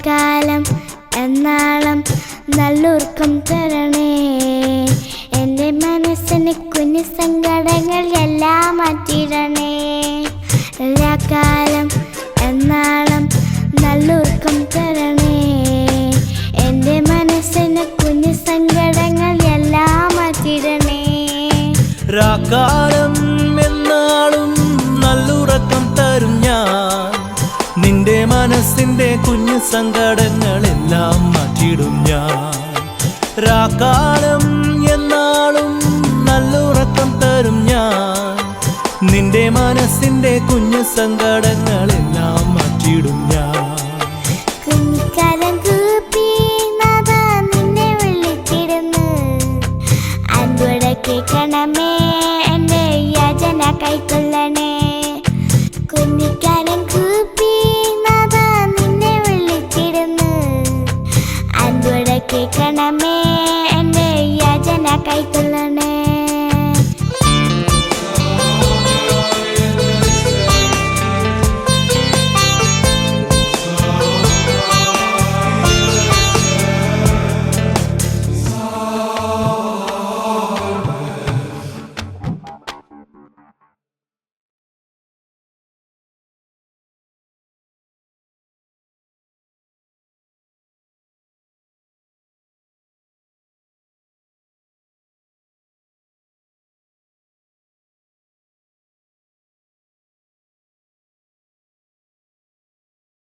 കാലം എന്നാളം നല്ലൂർക്കം തരണേ. എൻ്റെ മനസ്സിന് കുഞ്ഞു സങ്കടങ്ങൾ എല്ലാം മാറ്റിയിടണേ. കാലം എന്നാളം നല്ലൂർക്കം തരണേ. എൻ്റെ മനസ്സിന് കുഞ്ഞു സങ്കടങ്ങൾ എല്ലാം മാറ്റിയിടണേ. രാക്കാലം എന്നാളും നല്ലുറക്കം തരും ഞാൻ. നിന്റെ മനസ്സിൻ്റെ കുഞ്ഞു സങ്കടങ്ങളെല്ലാം മാറ്റിയിടും ഞാൻ. രാക്കാലം എന്നാളും നല്ലുറക്കം തരും ഞാൻ. നിന്റെ മനസ്സിൻ്റെ കുഞ്ഞു സങ്കടങ്ങളെല്ലാം മാറ്റിയിടും ഞാൻ.